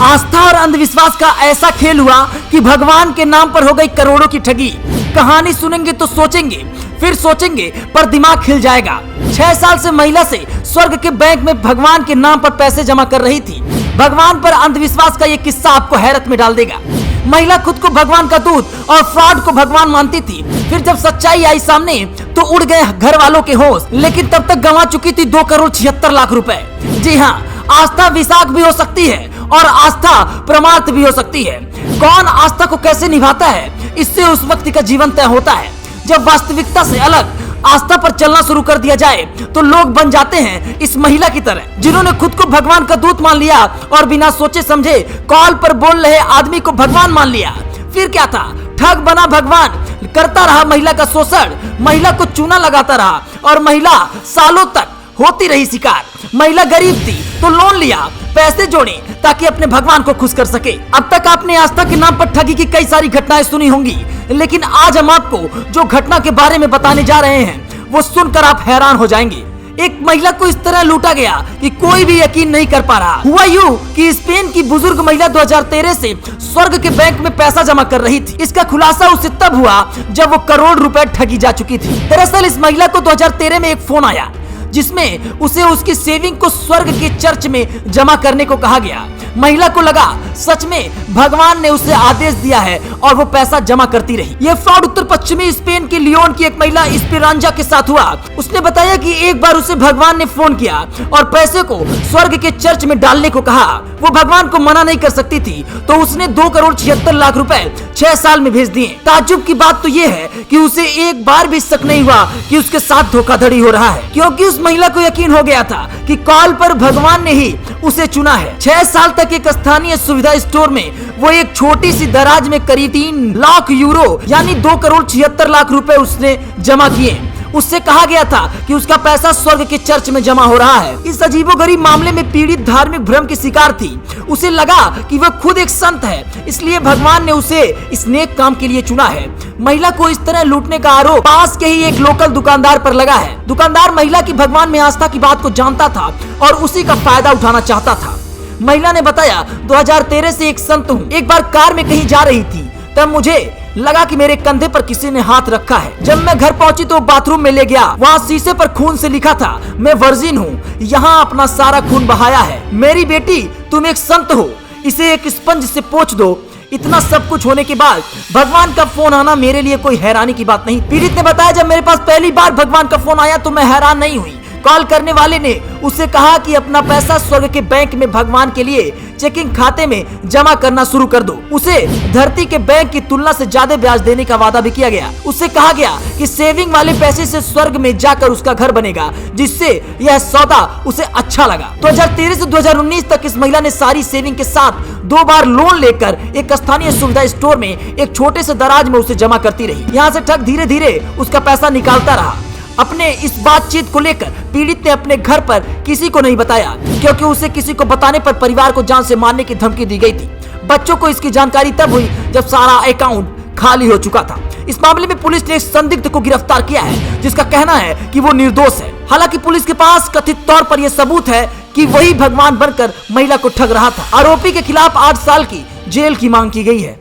आस्था और अंधविश्वास का ऐसा खेल हुआ कि भगवान के नाम पर हो गई करोड़ों की ठगी। कहानी सुनेंगे तो सोचेंगे, फिर सोचेंगे पर दिमाग हिल जाएगा। 6 साल से महिला से स्वर्ग के बैंक में भगवान के नाम पर पैसे जमा कर रही थी। भगवान पर अंधविश्वास का ये किस्सा आपको हैरत में डाल देगा। महिला खुद को भगवान का दूत और फ्रॉड को भगवान मानती थी। फिर जब सच्चाई आई सामने तो उड़ गए घर वालों के होश, लेकिन तब तक गंवा चुकी थी 2,76,00,000 रुपए। जी हाँ, आस्था विशाख भी हो सकती है और आस्था परमार्थ भी हो सकती है। कौन आस्था को कैसे निभाता है, इससे उस व्यक्ति का जीवन तय होता है। जब वास्तविकता से अलग आस्था पर चलना शुरू कर दिया जाए तो लोग बन जाते हैं इस महिला की तरह, जिन्होंने खुद को भगवान का दूत मान लिया और बिना सोचे समझे कॉल पर बोल रहे आदमी को भगवान मान लिया। फिर क्या था, ठग बना भगवान, करता रहा महिला का शोषण, महिला को चूना लगाता रहा और महिला सालों तक होती रही शिकार। महिला गरीब थी तो लोन लिया, पैसे जोड़े ताकि अपने भगवान को खुश कर सके। अब तक आपने आस्था के नाम पर ठगी की कई सारी घटनाएं सुनी होंगी, लेकिन आज हम आपको जो घटना के बारे में बताने जा रहे हैं वो सुनकर आप हैरान हो जाएंगे। एक महिला को इस तरह लूटा गया कि कोई भी यकीन नहीं कर पा रहा। हुआ यूं कि स्पेन की बुजुर्ग महिला 2013 से स्वर्ग के बैंक में पैसा जमा कर रही थी। इसका खुलासा उसे तब हुआ जब वो करोड़ रुपए ठगी जा चुकी थी। दरअसल इस महिला को 2013 में एक फोन आया जिसमें उसे उसकी सेविंग को स्वर्ग के चर्च में जमा करने को कहा गया। महिला को लगा सच में भगवान ने उसे आदेश दिया है और वो पैसा जमा करती रही। ये फ्रॉड उत्तर पश्चिमी स्पेन के लियोन की एक महिला एस्पेरांजा के साथ हुआ। उसने बताया कि एक बार उसे भगवान ने फोन किया और पैसे को स्वर्ग के चर्च में डालने को कहा। वो भगवान को मना नहीं कर सकती थी तो उसने 2,76,00,000 रुपए 6 साल में भेज दिए। ताज्जुब की बात तो ये है कि उसे एक बार भी शक नहीं हुआ कि उसके साथ धोखाधड़ी हो रहा है, क्योंकि उस महिला को यकीन हो गया था कि कॉल पर भगवान ने ही उसे चुना है। 6 साल तक एक स्थानीय सुविधा स्टोर में वो एक छोटी सी दराज में करीब 3 लाख यूरो यानी 2,76,00,000 रुपए उसने जमा किए। उससे कहा गया था कि उसका पैसा स्वर्ग के चर्च में जमा हो रहा है। इस अजीबोगरीब मामले में पीड़ित धार्मिक भ्रम की शिकार थी। उसे लगा कि वह खुद एक संत है, इसलिए भगवान ने उसे इस नेक काम के लिए चुना है। महिला को इस तरह लूटने का आरोप पास के ही एक लोकल दुकानदार पर लगा है। दुकानदार महिला की भगवान में आस्था की बात को जानता था और उसी का फायदा उठाना चाहता था। महिला ने बताया, 2013 से एक संत हूँ। एक बार कार में कहीं जा रही थी तब मुझे लगा कि मेरे कंधे पर किसी ने हाथ रखा है। जब मैं घर पहुंची तो बाथरूम में ले गया। वहाँ शीशे पर खून से लिखा था, मैं वर्जिन हूँ, यहाँ अपना सारा खून बहाया है। मेरी बेटी तुम एक संत हो, इसे एक स्पंज से पोंछ दो। इतना सब कुछ होने के बाद भगवान का फोन आना मेरे लिए कोई हैरानी की बात नहीं। पीड़ित ने बताया, जब मेरे पास पहली बार भगवान का फोन आया तो मैं हैरान नहीं हुई। कॉल करने वाले ने उसे कहा कि अपना पैसा स्वर्ग के बैंक में भगवान के लिए चेकिंग खाते में जमा करना शुरू कर दो। उसे धरती के बैंक की तुलना से ज्यादा ब्याज देने का वादा भी किया गया। उससे कहा गया कि सेविंग वाले पैसे से स्वर्ग में जाकर उसका घर बनेगा, जिससे यह सौदा उसे अच्छा लगा। 2013 से 2019 तक इस महिला ने सारी सेविंग के साथ 2 बार लोन लेकर एक स्थानीय सुविधा स्टोर में एक छोटे से दराज में उसे जमा करती रही। यहाँ से ठग धीरे धीरे उसका पैसा निकालता रहा। अपने इस बातचीत को लेकर पीड़ित ने अपने घर पर किसी को नहीं बताया, क्योंकि उसे किसी को बताने पर परिवार को जान से मारने की धमकी दी गई थी। बच्चों को इसकी जानकारी तब हुई जब सारा अकाउंट खाली हो चुका था। इस मामले में पुलिस ने एक संदिग्ध को गिरफ्तार किया है, जिसका कहना है कि वो निर्दोष है। हालांकि पुलिस के पास कथित तौर पर यह सबूत है कि वही भगवान बनकर महिला को ठग रहा था। आरोपी के खिलाफ 8 साल की जेल की मांग की गई है।